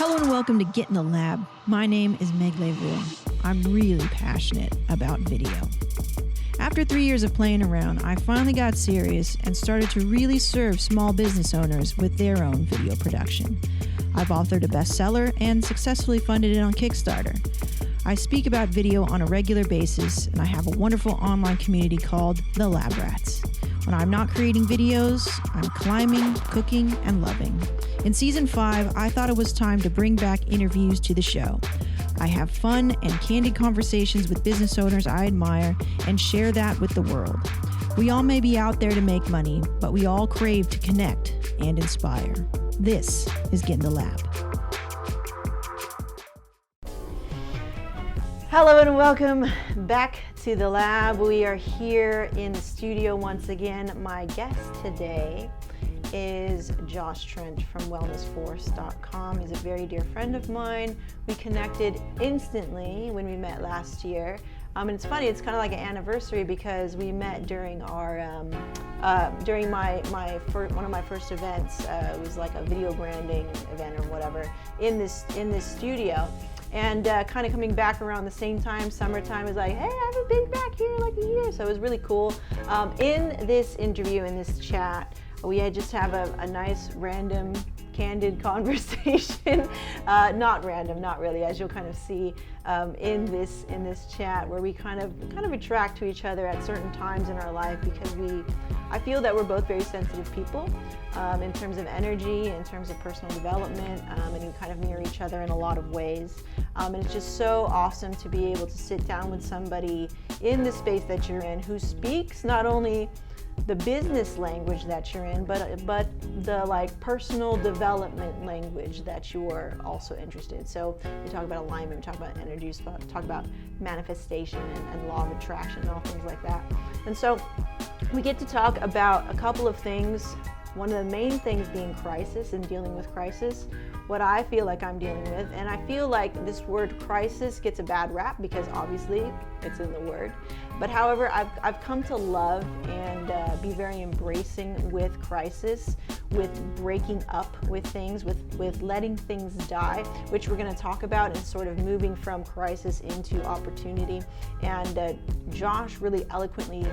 Hello and welcome to Get in the Lab. My name is Meg Levoux. I'm really passionate about video. After 3 years of playing around, I finally got serious and started to really serve small business owners with their own video production. I've authored a bestseller and successfully funded it on Kickstarter. I speak about video on a regular basis, and I have a wonderful online community called The Lab Rats. When I'm not creating videos, I'm climbing, cooking, and loving. In season 5, I thought it was time to bring back interviews to the show. I have fun and candid conversations with business owners I admire and share that with the world. We all may be out there to make money, but we all crave to connect and inspire. This is Get in the Lab. Hello and welcome back to the lab. We are here in the studio once again. My guest today is Josh Trent from wellnessforce.com. He's a very dear friend of mine. We connected instantly when we met last year. And it's funny, it's kind of like an anniversary because we met during our during one of my first events. It was like a video branding event or whatever in this studio. And kind of coming back around the same time, summertime, is like, hey, I haven't been back here in like a year. So it was really cool. In this interview, in this chat, we just have a nice random candid conversation. Not random, not really, as you'll kind of see in this chat, where we kind of attract to each other at certain times in our life, because I feel that we're both very sensitive people in terms of energy, in terms of personal development, and you kind of mirror each other in a lot of ways. And it's just so awesome to be able to sit down with somebody in the space that you're in who speaks not only the business language that you're in, but the like personal development language that you're also interested in. So we talk about alignment, we talk about energy, talk about manifestation and law of attraction and all things like that. And so we get to talk about a couple of things. One of the main things being crisis and dealing with crisis, what I feel like I'm dealing with. And I feel like this word crisis gets a bad rap because obviously it's in the word. But however, I've come to love and be very embracing with crisis, with breaking up with things, with letting things die, which we're going to talk about, and sort of moving from crisis into opportunity. And Josh really eloquently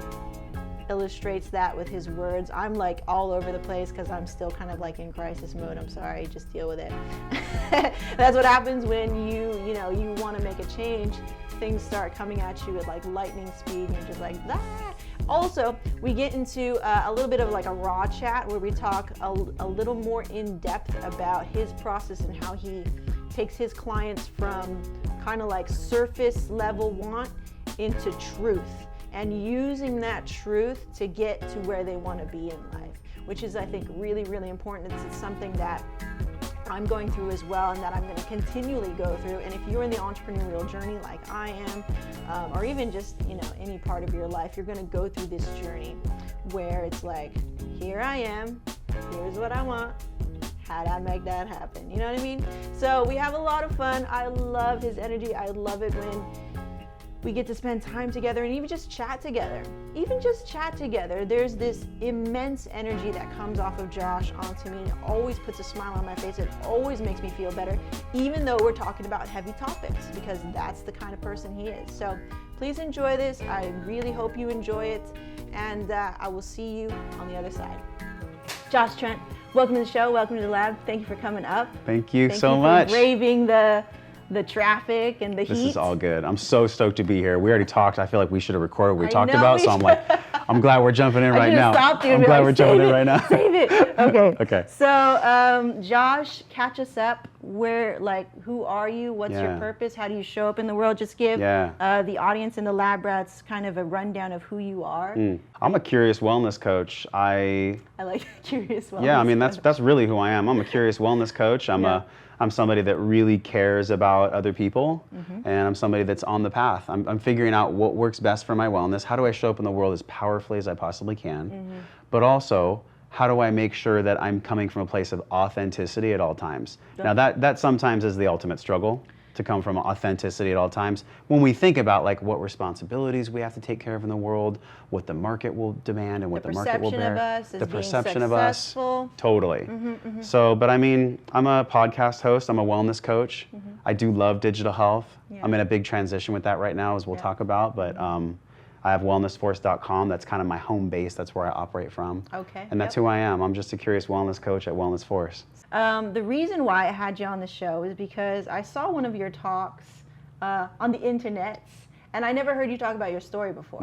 illustrates that with his words. I'm like all over the place because I'm still kind of like in crisis mode. I'm sorry, just deal with it. That's what happens when you want to make a change. Things start coming at you at like lightning speed, and you're just like, ah. Also, we get into a little bit of like a raw chat where we talk a little more in depth about his process and how he takes his clients from kind of like surface level want into truth, and using that truth to get to where they want to be in life, which is, I think, really, really important. It's something that I'm going through as well, and that I'm going to continually go through. And if you're in the entrepreneurial journey like I am, or even just any part of your life, you're going to go through this journey where it's like, here I am, here's what I want, how do I make that happen? You know what I mean? So we have a lot of fun. I love his energy. I love it when we get to spend time together and even just chat together. There's this immense energy that comes off of Josh onto me, and it always puts a smile on my face. It always makes me feel better, even though we're talking about heavy topics, because that's the kind of person he is. So please enjoy this. I really hope you enjoy it, and I will see you on the other side. Josh Trent, welcome to the show. Welcome to the lab. Thank you for coming up. Thank you so much. For braving the traffic and the heat. This is all good. I'm so stoked to be here. We already talked. I feel like we should have recorded what we talked about. So I'm like, I'm glad we're jumping in right now. I'm glad we're jumping in right now. Save it. Okay. Okay. So, Josh, catch us up. Who are you? What's your purpose? How do you show up in the world? Just give the audience and the lab rats kind of a rundown of who you are. I'm a curious wellness coach. I like curious wellness. Yeah, I mean that's really who I am. I'm a curious wellness coach. I'm somebody that really cares about other people, and I'm somebody that's on the path. I'm figuring out what works best for my wellness. How do I show up in the world as powerfully as I possibly can? But also, how do I make sure that I'm coming from a place of authenticity at all times? Now that sometimes is the ultimate struggle. to come from authenticity at all times. When we think about like what responsibilities we have to take care of in the world, what the market will demand and what the market will bear. The perception of us as the being perception of us. successful. Totally. So, but I mean, I'm a podcast host, I'm a wellness coach. I do love digital health. Yeah. I'm in a big transition with that right now, as we'll talk about, but I have wellnessforce.com. That's kind of my home base. That's where I operate from. Okay. And that's who I am. I'm just a curious wellness coach at Wellness Force. The reason why I had you on the show is because I saw one of your talks on the internet, and I never heard you talk about your story before.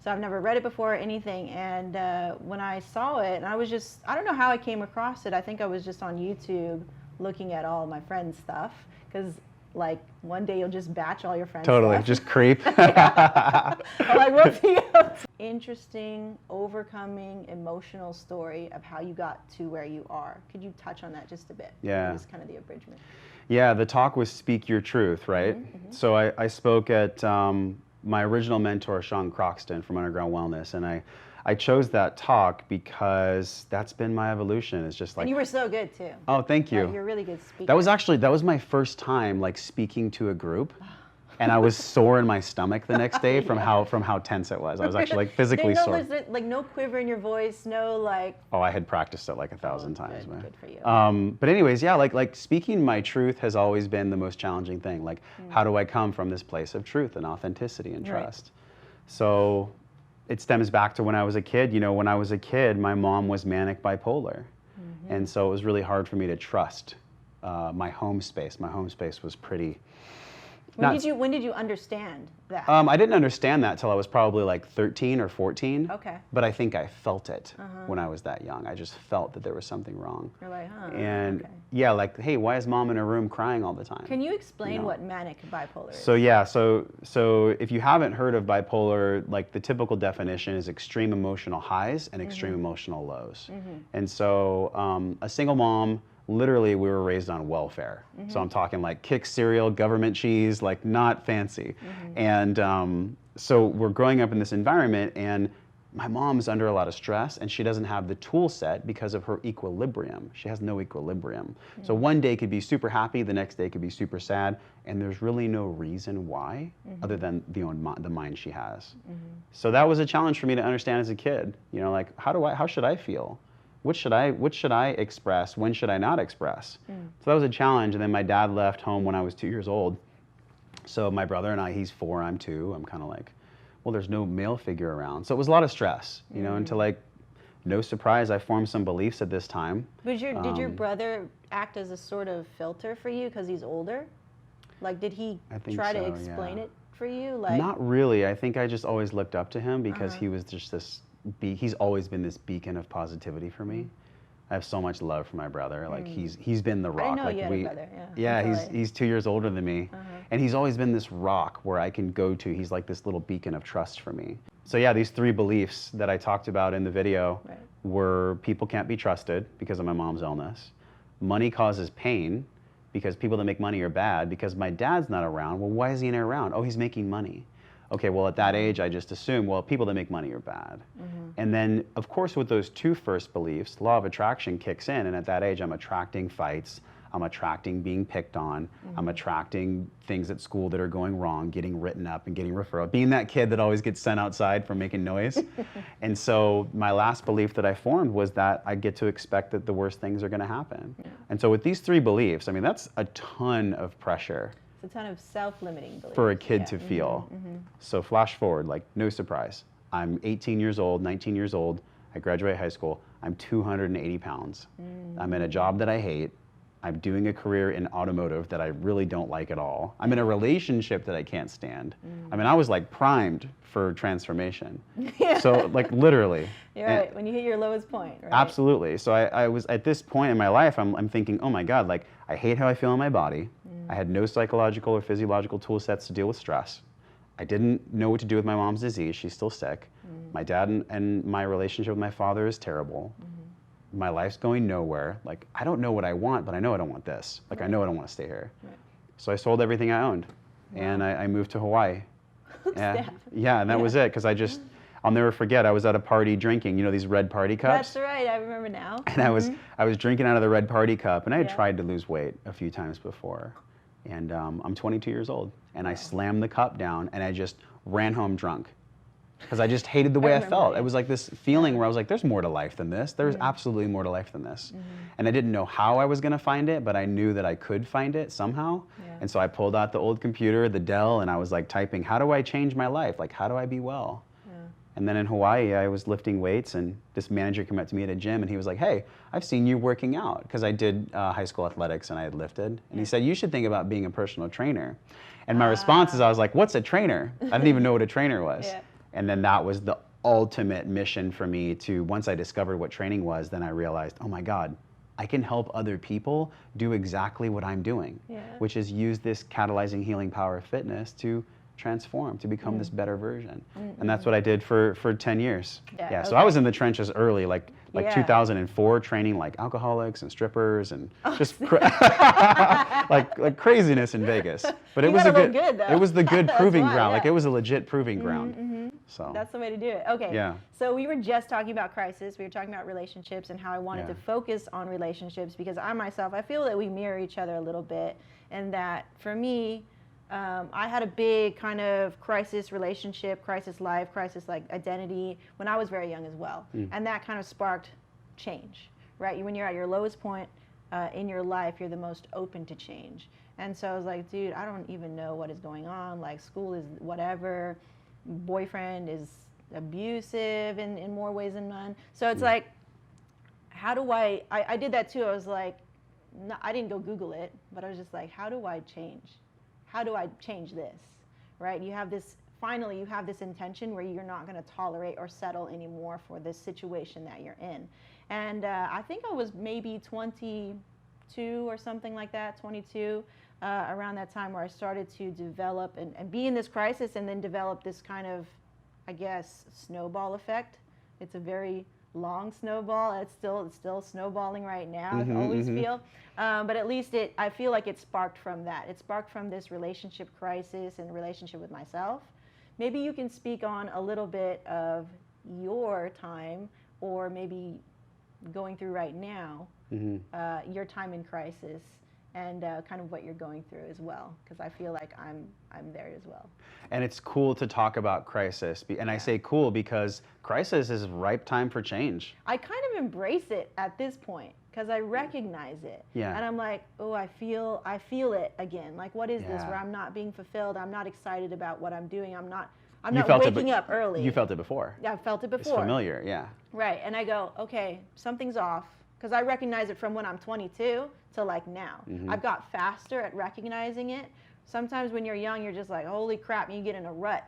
So I've never read it before or anything. And when I saw it, and I don't know how I came across it. I think I was just on YouTube looking at all my friends' stuff, because like one day you'll just batch all your friends' Totally, stuff. just creep. I'm like, what's the interesting, overcoming, emotional story of how you got to where you are? Could you touch on that just a bit? Yeah. Just kind of the abridgment. Yeah, the talk was Speak Your Truth, right? So I spoke at my original mentor, Sean Croxton from Underground Wellness, and I chose that talk because that's been my evolution. It's just like, And you were so good too. oh, thank you. You're a really good speaker. That was my first time like speaking to a group, and I was sore in my stomach the next day from how tense it was. I was actually like physically sore. Was there, like no quiver in your voice, no like. Oh, I had practiced it like 1,000 times, good, man. good for you. But anyways, yeah, like speaking my truth has always been the most challenging thing. Like, how do I come from this place of truth and authenticity and trust? So it stems back to when I was a kid. You know, when I was a kid, my mom was manic bipolar. And so it was really hard for me to trust my home space. My home space was pretty... When did you understand that? I didn't understand that till I was probably like 13 or 14. Okay. But I think I felt it when I was that young. I just felt that there was something wrong. You're like, huh. And okay. yeah, like, hey, why is mom in her room crying all the time? Can you explain what manic bipolar is? So yeah, so if you haven't heard of bipolar, like the typical definition is extreme emotional highs and extreme emotional lows. And so a single mom, literally we were raised on welfare. So I'm talking like kick cereal, government cheese, like not fancy. And so we're growing up in this environment, and my mom's under a lot of stress, and she doesn't have the tool set because of her equilibrium. She has no equilibrium. So one day could be super happy, the next day could be super sad, and there's really no reason why other than the mind she has. So that was a challenge for me to understand as a kid. You know, like how should I feel? What should I express? When should I not express? So that was a challenge. And then my dad left home when I was 2 years old. So my brother and I, he's 4, I'm 2. I'm kind of like, well, there's no male figure around. So it was a lot of stress, you know, until like, no surprise, I formed some beliefs at this time. Did your brother act as a sort of filter for you because he's older? Like, did he try to explain it for you? Like, not really. I think I just always looked up to him because he was just this. He's always been this beacon of positivity for me. I have so much love for my brother. Like he's been the rock. I didn't know like you had a brother. Yeah, he's 2 years older than me, and he's always been this rock where I can go to. He's like this little beacon of trust for me. So yeah, these 3 beliefs that I talked about in the video were: people can't be trusted because of my mom's illness. Money causes pain because people that make money are bad. Because my dad's not around. Well, why is he not around? Oh, he's making money. Okay, well, at that age, I just assume, well, people that make money are bad. And then, of course, with those 2 first beliefs, law of attraction kicks in, and at that age, I'm attracting fights, I'm attracting being picked on, I'm attracting things at school that are going wrong, getting written up and getting referral, being that kid that always gets sent outside for making noise. And so my last belief that I formed was that I get to expect that the worst things are gonna happen. And so with these 3 beliefs, I mean, that's a ton of pressure. It's a ton of self-limiting beliefs. For a kid to feel. So flash forward, like no surprise. I'm 18 years old, 19 years old. I graduate high school. I'm 280 pounds. I'm in a job that I hate. I'm doing a career in automotive that I really don't like at all. I'm in a relationship that I can't stand. I mean, I was like primed for transformation. So like literally. You're right, when you hit your lowest point, right? Absolutely. So I was at this point in my life, I'm thinking, oh my God, like I hate how I feel in my body. I had no psychological or physiological tool sets to deal with stress. I didn't know what to do with my mom's disease. She's still sick. My dad and my relationship with my father is terrible. My life's going nowhere. Like, I don't know what I want, but I know I don't want this. Like, I know I don't want to stay here. So I sold everything I owned, and I moved to Hawaii. Yeah, and that was it, because I'll never forget, I was at a party drinking, you know, these red party cups? That's right, I remember now. And I was drinking out of the red party cup, and I had tried to lose weight a few times before. And I'm 22 years old, and I slammed the cup down, and I just ran home drunk. Because I just hated the way I felt. It was like this feeling where I was like, there's more to life than this. There's absolutely more to life than this. And I didn't know how I was going to find it, but I knew that I could find it somehow. And so I pulled out the old computer, the Dell, and I was like typing, how do I change my life? Like, how do I be well? And then in Hawaii, I was lifting weights, and this manager came up to me at a gym, and he was like, hey, I've seen you working out, because I did high school athletics and I had lifted. And he said, you should think about being a personal trainer. And my response is, I was like, what's a trainer? I didn't even know what a trainer was. And then that was the ultimate mission for me to, once I discovered what training was, then I realized, oh my God, I can help other people do exactly what I'm doing, which is use this catalyzing healing power of fitness to transform, to become this better version. And that's what I did for 10 years. So I was in the trenches early, like 2004, training like alcoholics and strippers and just like craziness in Vegas. But it was a good, it was the good proving ground. Like it was a legit proving ground. So that's the way to do it. Okay. So we were just talking about crisis. We were talking about relationships and how I wanted to focus on relationships, because I myself, I feel that we mirror each other a little bit, and that for me, I had a big kind of crisis relationship, crisis life, crisis like identity when I was very young as well. And that kind of sparked change, right? When you're at your lowest point in your life, you're the most open to change. And so I was like, dude, I don't even know what is going on. Like, school is whatever, boyfriend is abusive in more ways than none. So it's like, how do I did that too. I was like, no, I didn't go Google it, but I was just like, how do I change? How do I change this, right? You have this, finally you have this intention where you're not gonna tolerate or settle anymore for this situation that you're in. And I think I was maybe 22 or something like that, 22, around that time where I started to develop and be in this crisis, and then develop this kind of, I guess, snowball effect. It's a very long snowball. It's still snowballing right now. I always feel, but at least I feel like it sparked from that. It sparked from this relationship crisis and relationship with myself. Maybe you can speak on a little bit of your time, or maybe going through right now, your time in crisis, and kind of what you're going through as well, because I feel like I'm there as well. And it's cool to talk about crisis, and I say cool because crisis is ripe time for change. I kind of embrace it at this point because I recognize it, and I'm like, oh, I feel it again. Like, what is this? Where I'm not being fulfilled. I'm not excited about what I'm doing. I'm not waking up early. You felt it before. Yeah, I felt it before. It's familiar, Right, and I go, okay, something's off, because I recognize it from when I'm 22 to like now. I've got faster at recognizing it. Sometimes when you're young, you're just like, holy crap, you get in a rut.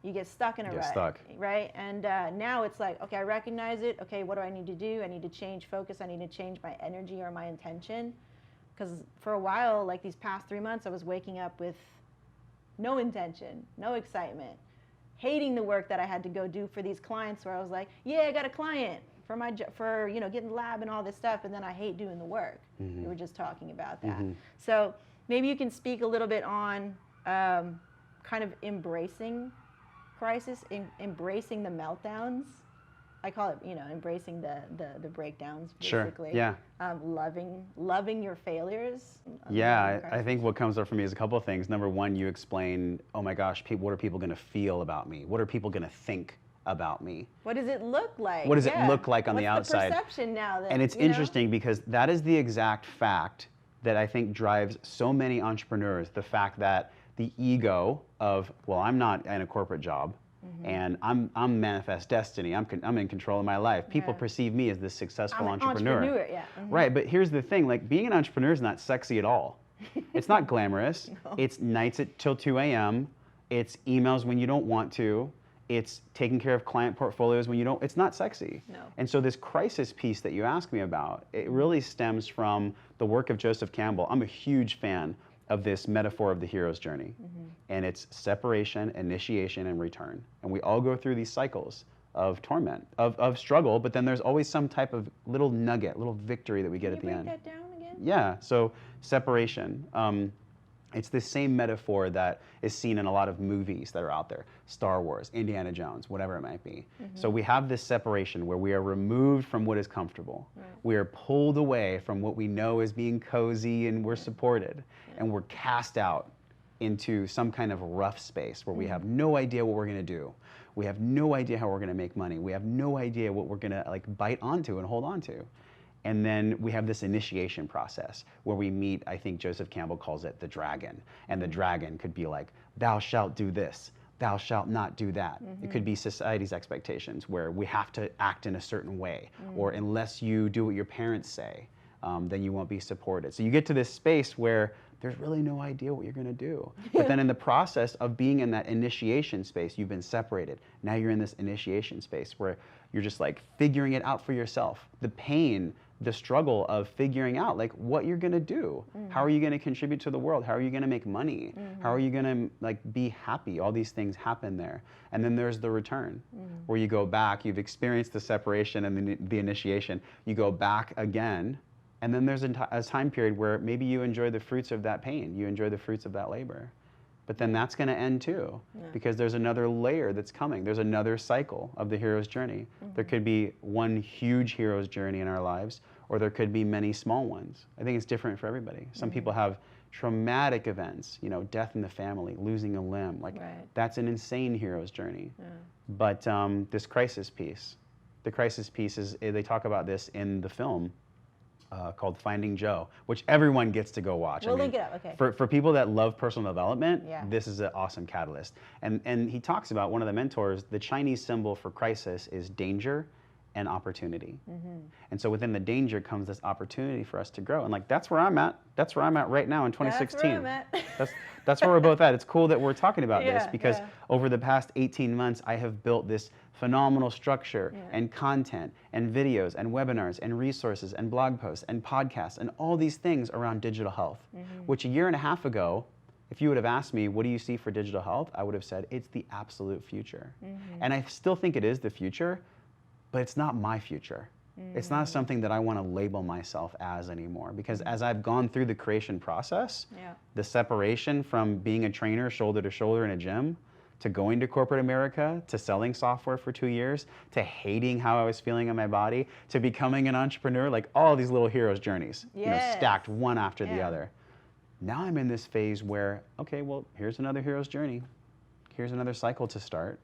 You get stuck in a rut. Right? And now it's like, okay, I recognize it. Okay, what do I need to do? I need to change focus. I need to change my energy or my intention. Because for a while, like these past 3 months, I was waking up with no intention, no excitement, hating the work that I had to go do for these clients, where I was like, yeah, I got a client for getting lab and all this stuff, and then I hate doing the work. We were just talking about that. So maybe you can speak a little bit on kind of embracing crisis, embracing the meltdowns. I call it, embracing the breakdowns, basically. Sure, loving your failures. I think what comes up for me is a couple of things. Number one, you explain, oh my gosh, what are people going to feel about me? What are people going to think about me? What does it look like? What does it look like on the outside? What's the perception now? And it's interesting because that is the exact fact that I think drives so many entrepreneurs. The fact that the ego of, well, I'm not in a corporate job, and I'm manifest destiny. I'm in control of my life. People perceive me as this successful entrepreneur. Right, but here's the thing: like, being an entrepreneur is not sexy at all. It's not glamorous. It's nights till 2 a.m. It's emails when you don't want to. It's taking care of client portfolios when you don't. It's not sexy. And so this crisis piece that you asked me about, it really stems from the work of Joseph Campbell. I'm a huge fan of this metaphor of the hero's journey. And it's separation, initiation, and return. And we all go through these cycles of torment, of struggle, but then there's always some type of little nugget, little victory that we get at the end. Can you break that down again? Yeah, so separation. It's the same metaphor that is seen in a lot of movies that are out there. Star Wars, Indiana Jones, whatever it might be. So we have this separation where we are removed from what is comfortable. Right. We are pulled away from what we know as being cozy and we're supported. And we're cast out into some kind of rough space where we have no idea what we're going to do. We have no idea how we're going to make money. We have no idea what we're going to like bite onto and hold onto. And then we have this initiation process where we meet, I think Joseph Campbell calls it the dragon. And the dragon could be like, thou shalt do this, thou shalt not do that. It could be society's expectations where we have to act in a certain way, or unless you do what your parents say, then you won't be supported. So you get to this space where there's really no idea what you're going to do. But then in the process of being in that initiation space, you've been separated. Now you're in this initiation space where you're just like figuring it out for yourself. The pain, the struggle of figuring out like what you're going to do. How are you going to contribute to the world? How are you going to make money? How are you going to like be happy? All these things happen there. And then there's the return where you go back, you've experienced the separation and the initiation. You go back again. And then there's a time period where maybe you enjoy the fruits of that pain. You enjoy the fruits of that labor. But then that's going to end too, because there's another layer that's coming. There's another cycle of the hero's journey. There could be one huge hero's journey in our lives, or there could be many small ones. I think it's different for everybody. Some people have traumatic events, you know, death in the family, losing a limb. Like that's an insane hero's journey. But this crisis piece, the crisis piece is, they talk about this in the film. Called Finding Joe, which everyone gets to go watch. We'll link it up, okay. For people that love personal development, this is an awesome catalyst. And he talks about, one of the mentors, the Chinese symbol for crisis is danger and opportunity. And so within the danger comes this opportunity for us to grow. And like, that's where I'm at. That's where I'm at right now in 2016. That's where I'm at. That's where we're both at. It's cool that we're talking about this because over the past 18 months, I have built this phenomenal structure and content and videos and webinars and resources and blog posts and podcasts and all these things around digital health, which a year and a half ago, if you would have asked me, what do you see for digital health? I would have said, it's the absolute future. And I still think it is the future, but it's not my future. It's not something that I want to label myself as anymore, because as I've gone through the creation process, the separation from being a trainer shoulder to shoulder in a gym, to going to corporate America, to selling software for 2 years, to hating how I was feeling in my body, to becoming an entrepreneur, like all these little hero's journeys, you know, stacked one after the other. Now I'm in this phase where, okay, well, here's another hero's journey. Here's another cycle to start.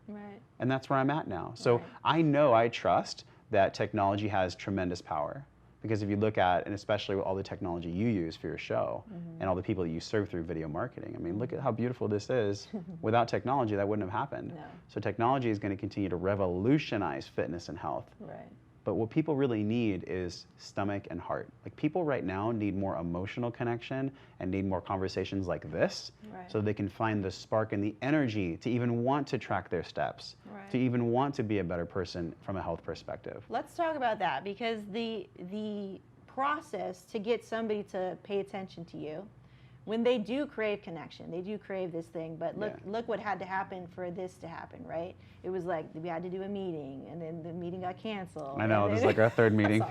And that's where I'm at now. So I know, I trust that technology has tremendous power. Because if you look at, and especially with all the technology you use for your show, and all the people that you serve through video marketing, I mean, look at how beautiful this is. Without technology, that wouldn't have happened. So technology is going to continue to revolutionize fitness and health. But what people really need is stomach and heart. Like, people right now need more emotional connection and need more conversations like this, so they can find the spark and the energy to even want to track their steps, to even want to be a better person from a health perspective. Let's talk about that, because the process to get somebody to pay attention to you, when they do crave connection, they do crave this thing, but look what had to happen for this to happen, right? It was like we had to do a meeting, and then the meeting got canceled. I know, this is like our third meeting.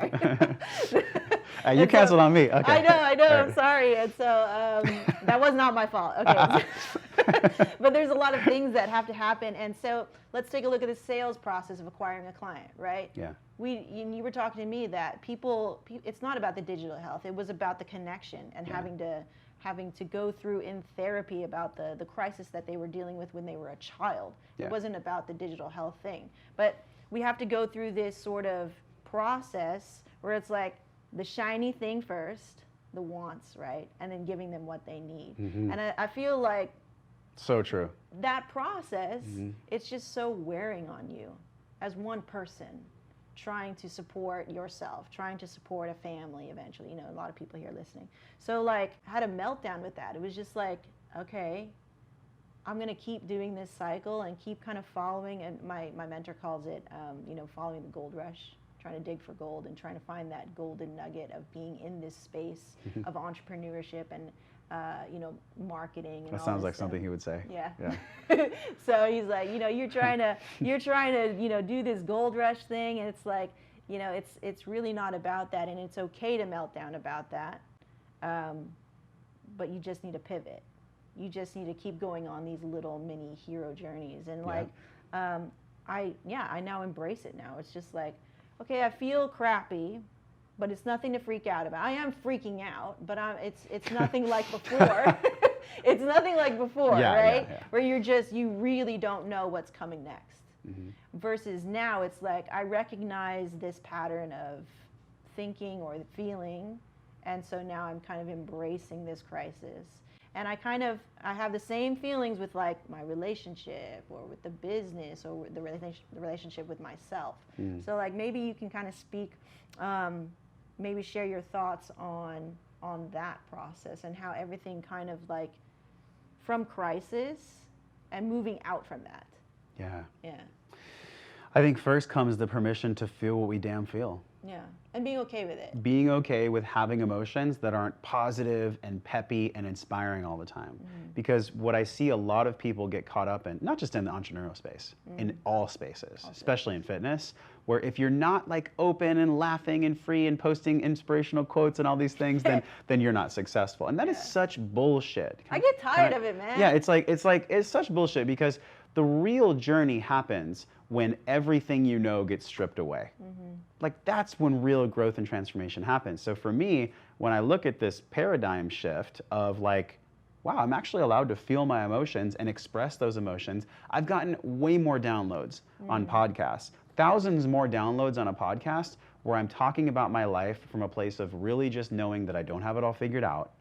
You canceled on me. Okay. I know, I'm sorry. And so that was not my fault. Okay. But there's a lot of things that have to happen. And so let's take a look at the sales process of acquiring a client, right? You were talking to me that people, it's not about the digital health. It was about the connection and having to go through in therapy about the crisis that they were dealing with when they were a child. It wasn't about the digital health thing. But we have to go through this sort of process where it's like the shiny thing first, the wants, right? And then giving them what they need. And I feel like so true. That process, it's just so wearing on you as one person, trying to support yourself, trying to support a family eventually. You know, a lot of people here listening. So like, I had a meltdown with that. It was just like, okay, I'm going to keep doing this cycle and keep kind of following, and my mentor calls it, you know, following the gold rush, trying to dig for gold and trying to find that golden nugget of being in this space of entrepreneurship and, you know, marketing. And that sounds like something he would say. So he's like, you know, you're trying to, you know, do this gold rush thing, and it's like, you know, it's really not about that, and it's okay to melt down about that, but you just need to pivot. you just need to keep going on these little mini hero journeys. And I now embrace it now. It's just like, okay, I feel crappy, but it's nothing to freak out about. I am freaking out, but it's nothing like before. It's nothing like before, right? Where you really don't know what's coming next. Versus now it's like I recognize this pattern of thinking or feeling, and so now I'm kind of embracing this crisis. And I have the same feelings with like my relationship or with the business or with the relationship with myself. So like maybe you can kind of speak, maybe share your thoughts on that process and how everything kind of like from crisis and moving out from that. Yeah. I think first comes the permission to feel what we damn feel. Yeah, and being okay with it. Being okay with having emotions that aren't positive and peppy and inspiring all the time. Because what I see a lot of people get caught up in, not just in the entrepreneurial space, in all spaces, especially in fitness, where if you're not like open and laughing and free and posting inspirational quotes and all these things, then you're not successful. And that is such bullshit. I get tired of it, man. Yeah, it's such bullshit because the real journey happens when everything you know gets stripped away. Like that's when real growth and transformation happens. So for me, when I look at this paradigm shift of like, wow, I'm actually allowed to feel my emotions and express those emotions, I've gotten way more downloads on podcasts, thousands more downloads on a podcast where I'm talking about my life from a place of really just knowing that I don't have it all figured out.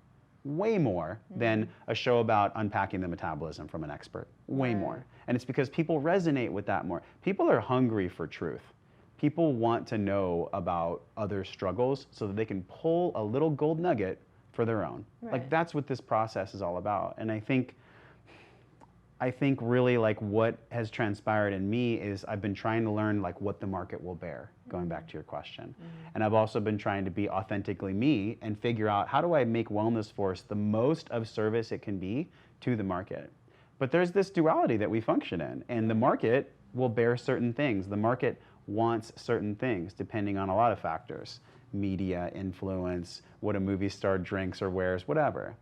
Way more than a show about unpacking the metabolism from an expert. Way more. And it's because people resonate with that more. People are hungry for truth. People want to know about other struggles so that they can pull a little gold nugget for their own. Like that's what this process is all about. And I think really like what has transpired in me is I've been trying to learn like what the market will bear, going back to your question. And I've also been trying to be authentically me and figure out how do I make Wellness Force the most of service it can be to the market. But there's this duality that we function in, and the market will bear certain things. The market wants certain things depending on a lot of factors. Media, influence, what a movie star drinks or wears, whatever.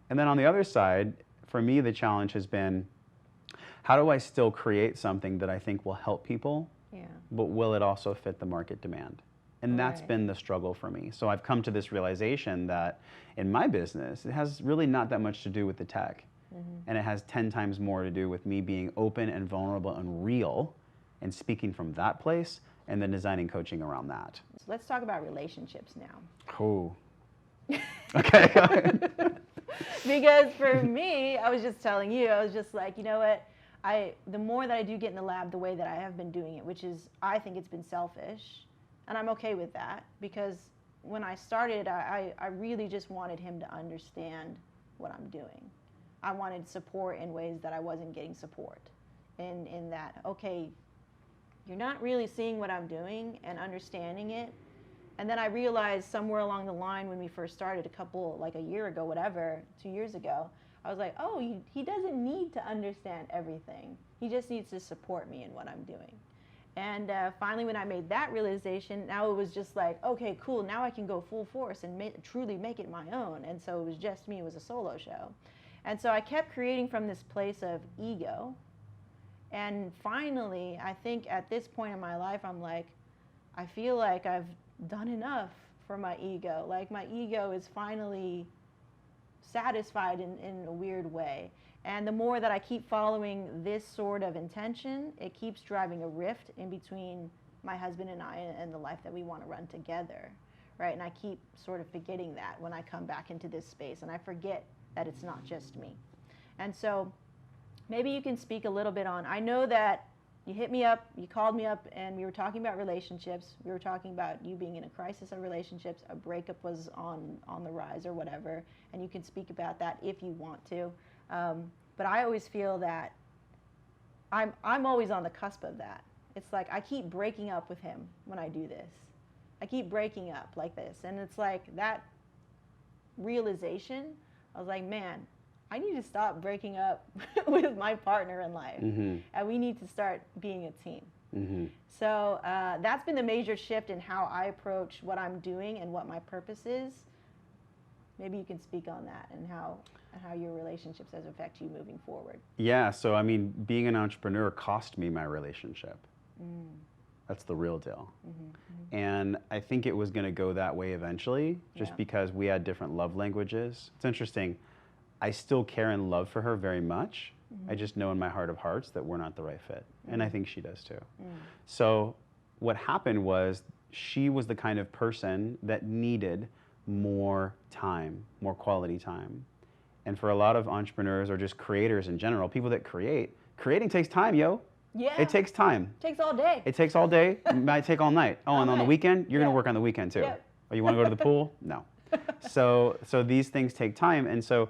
And then on the other side, for me, the challenge has been, how do I still create something that I think will help people, but will it also fit the market demand? And that's been the struggle for me. So I've come to this realization that in my business, it has really not that much to do with the tech. And it has 10 times more to do with me being open and vulnerable and real and speaking from that place and then designing coaching around that. So let's talk about relationships now. Oh. Okay. Because for me, I was just telling you, I was just like, you know what? The more that I do get in the lab the way that I have been doing it, which is, I think it's been selfish, and I'm okay with that, because when I started, I really just wanted him to understand what I'm doing. I wanted support in ways that I wasn't getting support. In that, okay, you're not really seeing what I'm doing and understanding it. And then I realized somewhere along the line when we first started a year ago, whatever, 2 years ago, I was like, oh, he doesn't need to understand everything. He just needs to support me in what I'm doing. And finally, when I made that realization, now it was just like, okay, cool, now I can go full force and truly make it my own. And so it was just me, it was a solo show. And so I kept creating from this place of ego. And finally, I think at this point in my life, I'm like, I feel like I've done enough for my ego. Like my ego is finally satisfied in a weird way. And the more that I keep following this sort of intention, it keeps driving a rift in between my husband and I and the life that we want to run together, right? And I keep sort of forgetting that when I come back into this space, and I forget that it's not just me. And so maybe you can speak a little bit on, I know that you hit me up, you called me up, and we were talking about relationships. We were talking about you being in a crisis of relationships, a breakup was on the rise or whatever, and you can speak about that if you want to. But I always feel that I'm always on the cusp of that. It's like I keep breaking up with him when I do this. I keep breaking up like this, and it's like that realization, I was like, man, I need to stop breaking up with my partner in life, and we need to start being a team. So that's been the major shift in how I approach what I'm doing and what my purpose is. Maybe you can speak on that and how your relationships has affect you moving forward. Yeah, so I mean, being an entrepreneur cost me my relationship. That's the real deal. And I think it was going to go that way eventually, just because we had different love languages. It's interesting. I still care and love for her very much. I just know in my heart of hearts that we're not the right fit. And I think she does too. So what happened was she was the kind of person that needed more time, more quality time. And for a lot of entrepreneurs or just creators in general, people that creating takes time, yo. Yeah. It takes time. Takes all day. It takes all day. It might take all night. Oh, and on the weekend, you're going to work on the weekend too. Yep. Oh, you want to go to the pool? No. So these things take time. And so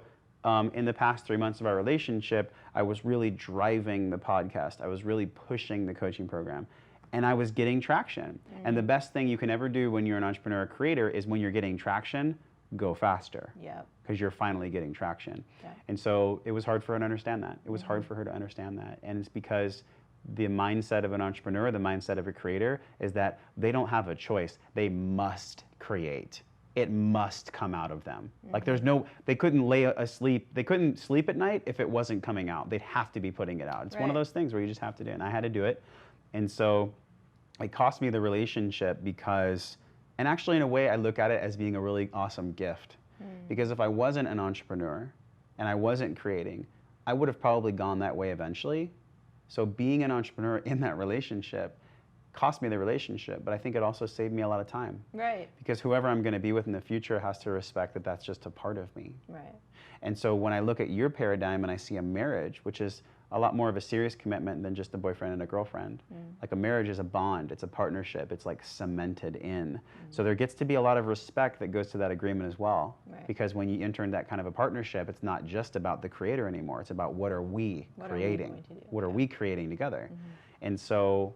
in the past 3 months of our relationship, I was really driving the podcast. I was really pushing the coaching program. And I was getting traction. And the best thing you can ever do when you're an entrepreneur or creator is when you're getting traction, go faster. Yep. Because you're finally getting traction. Okay. And so it was hard for her to understand that. It was hard for her to understand that. And it's because the mindset of an entrepreneur, the mindset of a creator is that they don't have a choice. They must create. It must come out of them. Like they couldn't they couldn't sleep at night if it wasn't coming out. They'd have to be putting it out. It's one of those things where you just have to do it. And I had to do it. And so it cost me the relationship because, and actually in a way I look at it as being a really awesome gift. Because if I wasn't an entrepreneur and I wasn't creating, I would have probably gone that way eventually. So being an entrepreneur in that relationship cost me the relationship, but I think it also saved me a lot of time. Right. Because whoever I'm going to be with in the future has to respect that that's just a part of me. Right. And so when I look at your paradigm and I see a marriage, which is a lot more of a serious commitment than just a boyfriend and a girlfriend. Like a marriage is a bond, it's a partnership, it's like cemented in. So there gets to be a lot of respect that goes to that agreement as well. Right. Because when you enter in that kind of a partnership, it's not just about the creator anymore, it's about what are we creating? What are we creating together? And so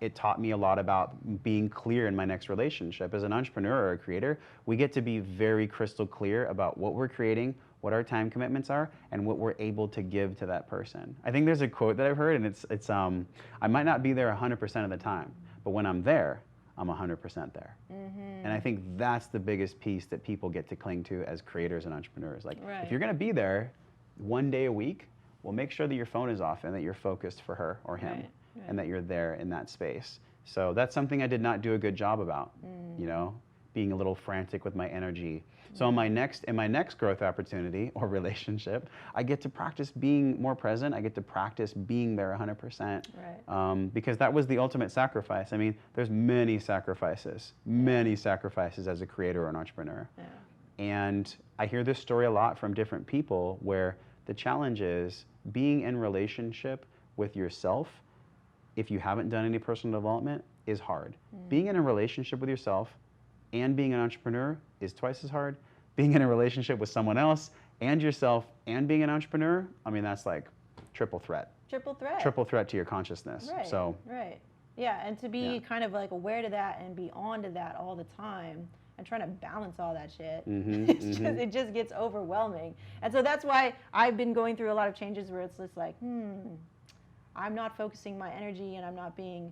it taught me a lot about being clear in my next relationship. As an entrepreneur or a creator, we get to be very crystal clear about what we're creating, what our time commitments are, and what we're able to give to that person. I think there's a quote that I've heard, and it's I might not be there 100% of the time, but when I'm there, I'm 100% there. And I think that's the biggest piece that people get to cling to as creators and entrepreneurs. Like, if you're gonna be there one day a week, well, make sure that your phone is off and that you're focused for her or him, and that you're there in that space. So that's something I did not do a good job about, you know, being a little frantic with my energy. So in my next growth opportunity or relationship, I get to practice being more present. I get to practice being there 100%. Right. Because that was the ultimate sacrifice. I mean, there's many sacrifices as a creator or an entrepreneur. Yeah. And I hear this story a lot from different people where the challenge is being in relationship with yourself, if you haven't done any personal development, is hard. Being in a relationship with yourself and being an entrepreneur is twice as hard. Being in a relationship with someone else and yourself and being an entrepreneur, I mean, that's like triple threat. Triple threat. Triple threat to your consciousness. Right. So. Right. Yeah, and to be kind of like aware to that and be on to that all the time and trying to balance all that shit, it just gets overwhelming. And so that's why I've been going through a lot of changes where it's just like, I'm not focusing my energy and I'm not being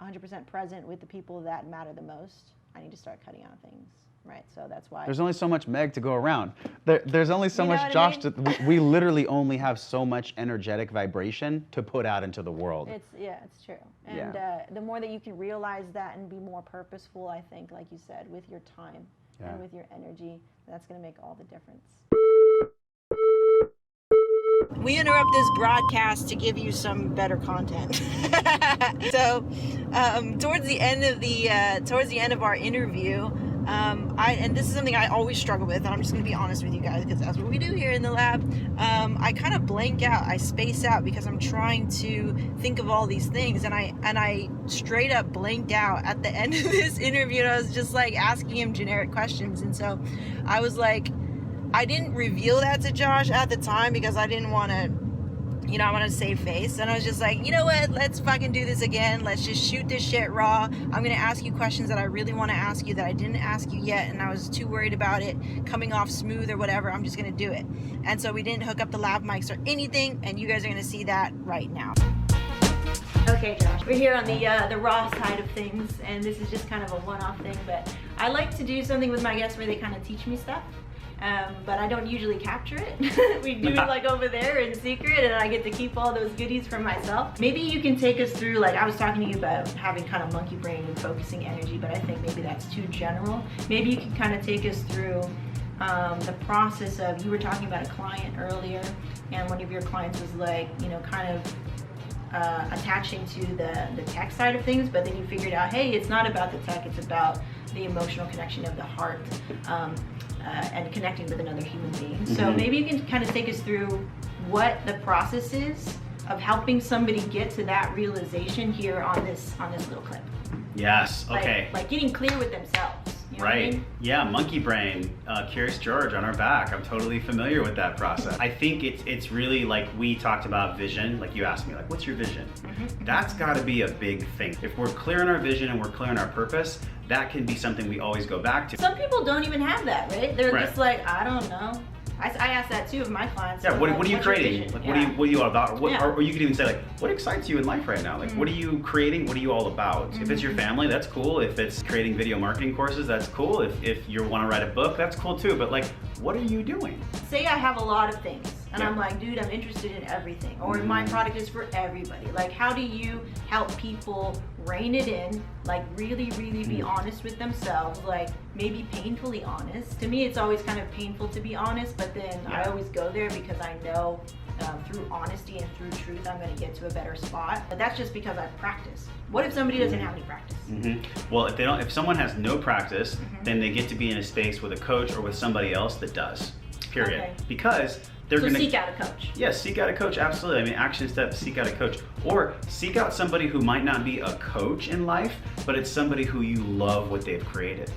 100% present with the people that matter the most. I need to start cutting out things, right? So that's why. There's only so much Meg to go around. There's only so much Josh. I mean? We literally only have so much energetic vibration to put out into the world. It's true. And the more that you can realize that and be more purposeful, I think, like you said, with your time and with your energy, that's going to make all the difference. We interrupt this broadcast to give you some better content. So, towards the end of our interview, and this is something I always struggle with, and I'm just going to be honest with you guys because that's what we do here in the lab. I kind of blank out, I space out because I'm trying to think of all these things, and I straight up blanked out at the end of this interview. And I was just like asking him generic questions, and so I was like, I didn't reveal that to Josh at the time because I didn't want to, I want to save face. And I was just like, you know what? Let's fucking do this again. Let's just shoot this shit raw. I'm going to ask you questions that I really want to ask you that I didn't ask you yet. And I was too worried about it coming off smooth or whatever. I'm just going to do it. And so we didn't hook up the lav mics or anything. And you guys are going to see that right now. Okay, Josh, we're here on the raw side of things. And this is just kind of a one-off thing. But I like to do something with my guests where they kind of teach me stuff. but I don't usually capture it. We do it like over there in secret, and I get to keep all those goodies for myself. Maybe you can take us through, like I was talking to you about having kind of monkey brain and focusing energy, but I think maybe that's too general. Maybe you can kind of take us through the process of, you were talking about a client earlier, and one of your clients was like, you know, kind of attaching to the tech side of things, but then you figured out, hey, it's not about the tech, it's about the emotional connection of the heart and connecting with another human being. So maybe you can kind of take us through what the process is of helping somebody get to that realization here on this little clip. Yes, okay. Like getting clear with themselves. You know Right. what I mean? Yeah, monkey brain, Curious George on our back. I'm totally familiar with that process. I think it's really like, we talked about vision. Like you asked me, like, what's your vision? That's got to be a big thing. If we're clear on our vision and we're clear on our purpose, that can be something we always go back to. Some people don't even have that, right? They're Right. just like, I don't know. I ask that too of my clients. Yeah, I'm what like, are you what's your creating? vision? Like, Yeah. what are you all about? What, Yeah. or you could even say, like, what excites you in life right now? Like, what are you creating? What are you all about? If it's your family, that's cool. If it's creating video marketing courses, that's cool. If you want to write a book, that's cool too. But like, what are you doing? Say I have a lot of things, and Yeah. I'm like, dude, I'm interested in everything, or my product is for everybody. Like, how do you help people rein it in, like really, really be honest with themselves, like maybe painfully honest? To me, it's always kind of painful to be honest, but then I always go there because I know through honesty and through truth, I'm going to get to a better spot. But that's just because I've practiced. What if somebody doesn't have any practice? Well, if someone has no practice, then they get to be in a space with a coach or with somebody else that does. Period. Okay. Because they're So going to seek out a coach. Yes, seek out a coach, absolutely. I mean, action steps, seek out a coach. Or seek out somebody who might not be a coach in life, but it's somebody who you love what they've created.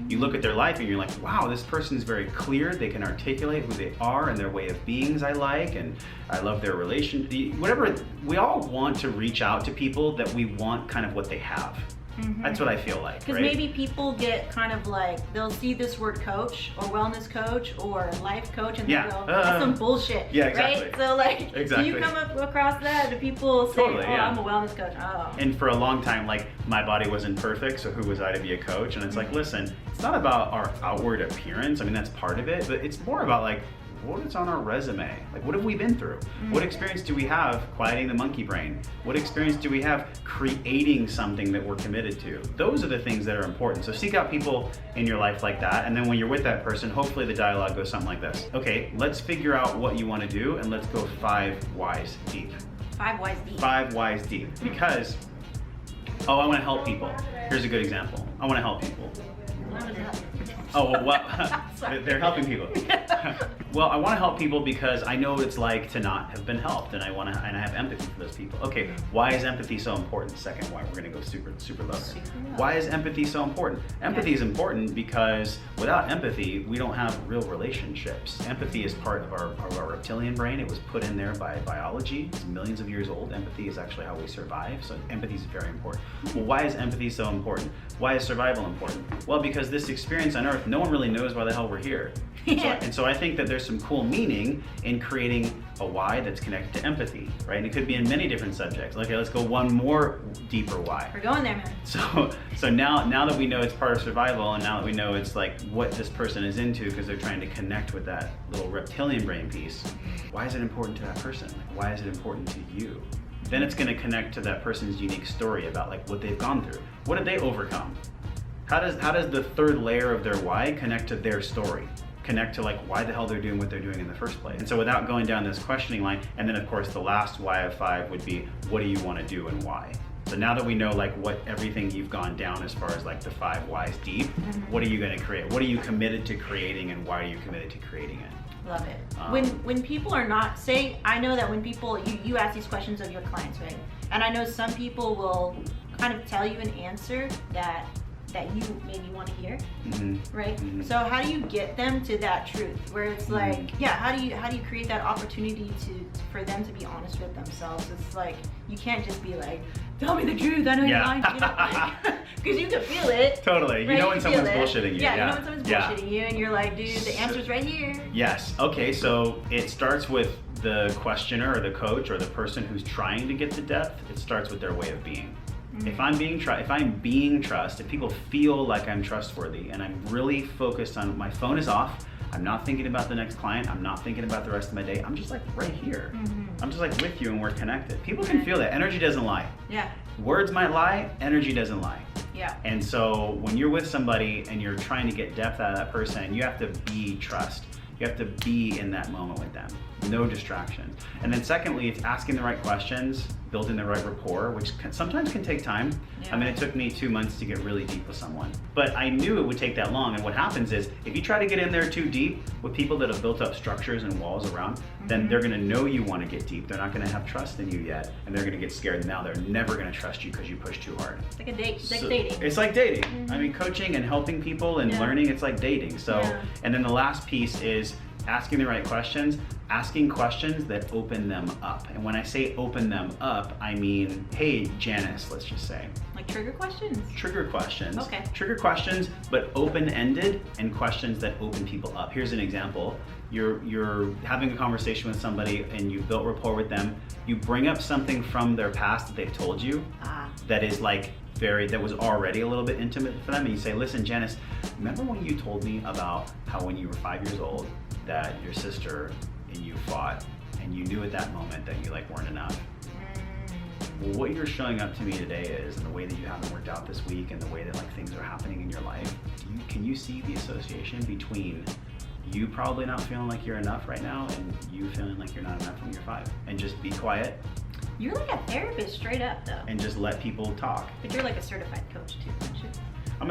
You look at their life and you're like, wow, this person's very clear. They can articulate who they are and their way of beings I like, and I love their relation. Whatever, we all want to reach out to people that we want kind of what they have. That's what I feel like. Because right? maybe people get kind of like, they'll see this word coach or wellness coach or life coach and Yeah. they go, that's some bullshit. Yeah, exactly. Right? So like, Exactly. do you come up across that? Do people say, Totally, oh, yeah. I'm a wellness coach? Oh. And for a long time, like, my body wasn't perfect, so who was I to be a coach? And it's like, listen, it's not about our outward appearance. I mean, that's part of it, but it's more about like, what is on our resume? Like, what have we been through? What experience do we have quieting the monkey brain? What experience do we have creating something that we're committed to? Those are the things that are important. So seek out people in your life like that, and then when you're with that person, hopefully the dialogue goes something like this. Okay, let's figure out what you want to do, and let's go 5 whys deep. 5 whys deep. 5 whys deep. Because, oh, I want to help people. Here's a good example. I want to help people. What was that? Oh, well, what? They're helping people. Well, I want to help people because I know what it's like to not have been helped, and I have empathy for those people. Okay, why is empathy so important? Second why, we're going to go super low. Why is empathy so important? Empathy is important because without empathy, we don't have real relationships. Empathy is part of our reptilian brain. It was put in there by biology. It's millions of years old. Empathy is actually how we survive, so empathy is very important. Well, why is empathy so important? Why is survival important? Well, because this experience on Earth, no one really knows why the hell we're here. And so I think that there's some cool meaning in creating a why that's connected to empathy, right? And it could be in many different subjects. Okay, let's go one more deeper why. We're going there, man. So now that we know it's part of survival, and now that we know it's like what this person is into because they're trying to connect with that little reptilian brain piece, why is it important to that person? Like, why is it important to you? Then it's going to connect to that person's unique story about like what they've gone through. What did they overcome? How does the third layer of their why connect to their story? Connect to like why the hell they're doing what they're doing in the first place. And so without going down this questioning line, and then of course the last why of 5 would be, what do you want to do and why? So now that we know like what everything you've gone down as far as like the 5 whys deep, what are you going to create? What are you committed to creating, and why are you committed to creating it? Love it. When people are not, say, I know that when people, you ask these questions of your clients, right? And I know some people will kind of tell you an answer that you maybe want to hear, right? So how do you get them to that truth where it's like, yeah, how do you create that opportunity for them to be honest with themselves? It's like, you can't just be like, tell me the truth, I know you're lying, you know, because you can feel it. Totally, right? you know when someone's feel it. bullshitting you. Yeah, you know when someone's bullshitting you, and you're like, dude, the answer's right here. Yes, okay, so it starts with the questioner or the coach or the person who's trying to get to depth. It starts with their way of being. If I'm being if people feel like I'm trustworthy and I'm really focused on, my phone is off, I'm not thinking about the next client. I'm not thinking about the rest of my day. I'm just like right here. I'm just like with you and we're connected. People can feel that. Energy doesn't lie. Yeah. Words might lie, energy doesn't lie. Yeah. And so when you're with somebody and you're trying to get depth out of that person, you have to be trust. You have to be in that moment with them. No distraction. And then secondly, it's asking the right questions, building the right rapport, which sometimes can take time. Yeah. I mean, it took me 2 months to get really deep with someone. But I knew it would take that long. And what happens is, if you try to get in there too deep with people that have built up structures and walls around, then they're gonna know you wanna get deep. They're not gonna have trust in you yet. And they're gonna get scared. Now they're never gonna trust you because you push too hard. It's like a date, it's like dating. It's like dating. I mean, coaching and helping people and learning, it's like dating. So, and then the last piece is asking the right questions, asking questions that open them up. And when I say open them up, I mean, hey, Janice, let's just say. Like trigger questions? Trigger questions. Okay. Trigger questions, but open-ended and questions that open people up. Here's an example. You're having a conversation with somebody and you've built rapport with them. You bring up something from their past that they've told you that is like that was already a little bit intimate for them, and you say, listen, Janice, remember when you told me about how when you were 5 years old that your sister and you fought and you knew at that moment that you like weren't enough? Well, what you're showing up to me today is, and the way that you haven't worked out this week and the way that like things are happening in your life, can you see the association between you probably not feeling like you're enough right now and you feeling like you're not enough when you're 5? And just be quiet. You're like a therapist straight up though. And just let people talk. But you're like a certified coach too, aren't you? I'm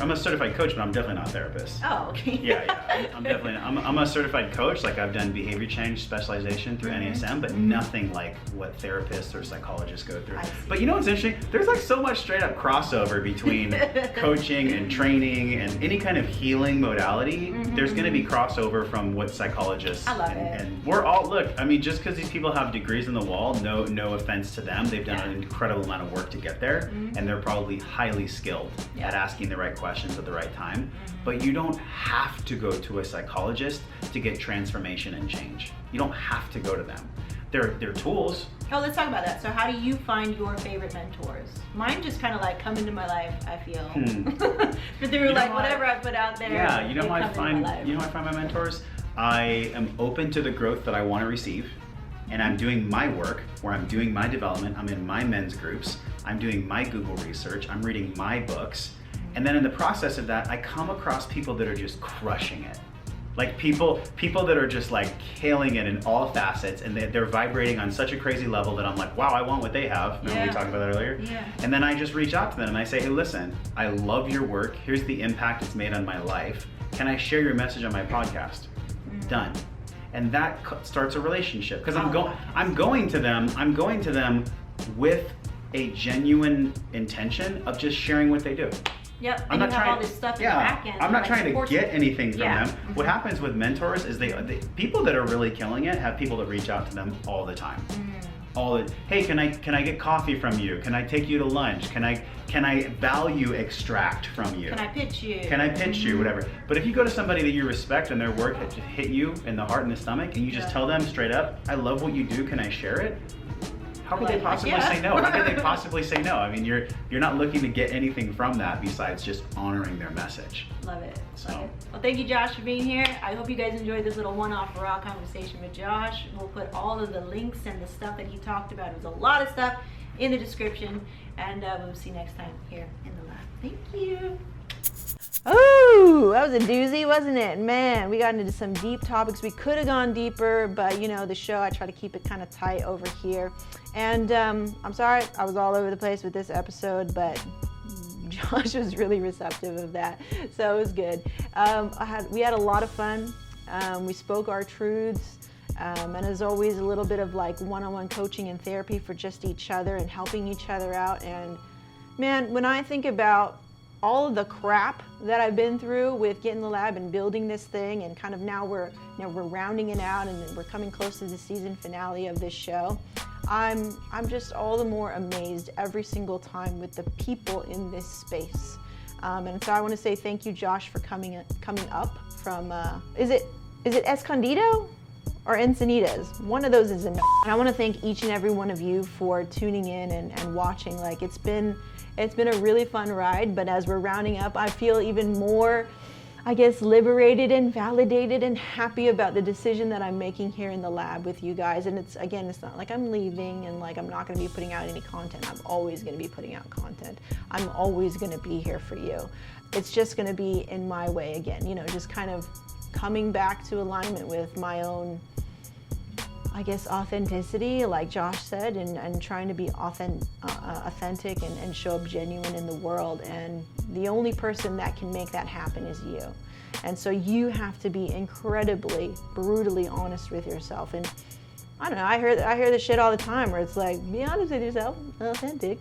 a certified coach, but I'm definitely not a therapist. Oh, okay. Yeah. I'm a certified coach. Like I've done behavior change specialization through NASM, but nothing like what therapists or psychologists go through. But you know what's interesting? There's like so much straight up crossover between coaching and training and any kind of healing modality. There's going to be crossover from what psychologists. I love it. And we're all, look, I mean, just because these people have degrees in the wall, no offense to them, they've done an incredible amount of work to get there, and they're probably highly skilled at asking the right questions at the right time. But you don't have to go to a psychologist to get transformation and change. You don't have to go to them. They're tools. Oh, let's talk about that. So how do you find your favorite mentors? Mine just kind of like come into my life, I feel. Through like whatever I put out there. Yeah, you know how I find my mentors? I am open to the growth that I want to receive. And I'm doing my work, where I'm doing my development, I'm in my men's groups, I'm doing my Google research, I'm reading my books. And then in the process of that, I come across people that are just crushing it. Like people that are just like killing it in all facets, and they're vibrating on such a crazy level that I'm like, wow, I want what they have. Remember we talked about that earlier? Yeah. And then I just reach out to them and I say, hey, listen, I love your work. Here's the impact it's made on my life. Can I share your message on my podcast? Done. And that starts a relationship, because I'm going to them with a genuine intention of just sharing what they do. Yep. And you have all this stuff in the back end. I'm not trying to get anything from them. What happens with mentors is they people that are really killing it have people that reach out to them all the time. Hey, can I get coffee from you? Can I take you to lunch? Can I value extract from you? Can I pitch you? Can I pitch you? Whatever. But if you go to somebody that you respect and their work hit you in the heart and the stomach, and you just tell them straight up, I love what you do, can I share it? How could they possibly say no? How could they possibly say no? I mean, you're not looking to get anything from that besides just honoring their message. Love it. So, well, thank you, Josh, for being here. I hope you guys enjoyed this little one-off raw conversation with Josh. We'll put all of the links and the stuff that he talked about. It was a lot of stuff in the description, and we'll see you next time here in the lab. Thank you. Oh, that was a doozy, wasn't it? Man, we got into some deep topics. We could have gone deeper, but you know, the show, I try to keep it kind of tight over here. And I'm sorry, I was all over the place with this episode, but Josh was really receptive of that, so it was good. We had a lot of fun. We spoke our truths. And as always, a little bit of like one-on-one coaching and therapy for just each other and helping each other out. And man, when I think about all of the crap that I've been through with getting the lab and building this thing, and kind of now we're rounding it out and we're coming close to the season finale of this show, I'm just all the more amazed every single time with the people in this space. And so I want to say thank you, Josh, for coming up from is it Escondido or Encinitas? One of those is enough. And I want to thank each and every one of you for tuning in and watching. Like it's been a really fun ride, but as we're rounding up, I feel even more I guess, liberated and validated and happy about the decision that I'm making here in the lab with you guys. And it's, again, it's not like I'm leaving and like I'm not going to be putting out any content. I'm always going to be putting out content. I'm always going to be here for you. It's just going to be in my way again, you know, just kind of coming back to alignment with my own, I guess, authenticity, like Josh said, and trying to be authentic and show up genuine in the world. And the only person that can make that happen is you. And so you have to be incredibly, brutally honest with yourself. And I don't know, I hear this shit all the time where it's like, be honest with yourself, authentic.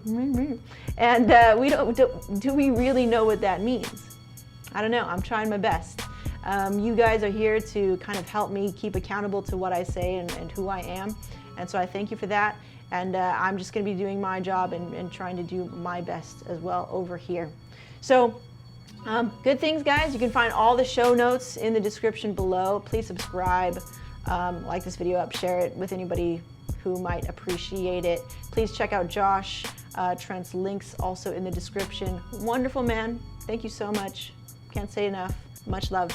And do we really know what that means? I don't know, I'm trying my best. You guys are here to kind of help me keep accountable to what I say and who I am. And so I thank you for that. And I'm just going to be doing my job and trying to do my best as well over here. So good things, guys. You can find all the show notes in the description below. Please subscribe, like this video up, share it with anybody who might appreciate it. Please check out Josh Trent's links also in the description. Wonderful man. Thank you so much. Can't say enough. Much love.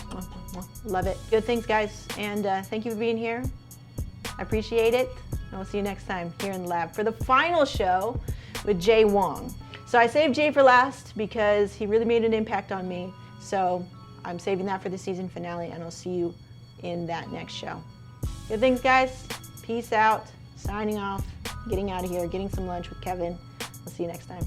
Love it. Good things, guys. And thank you for being here. I appreciate it. And we'll see you next time here in the lab for the final show with Jay Wong. So I saved Jay for last because he really made an impact on me. So I'm saving that for the season finale, and I'll see you in that next show. Good things, guys. Peace out. Signing off. Getting out of here. Getting some lunch with Kevin. We'll see you next time.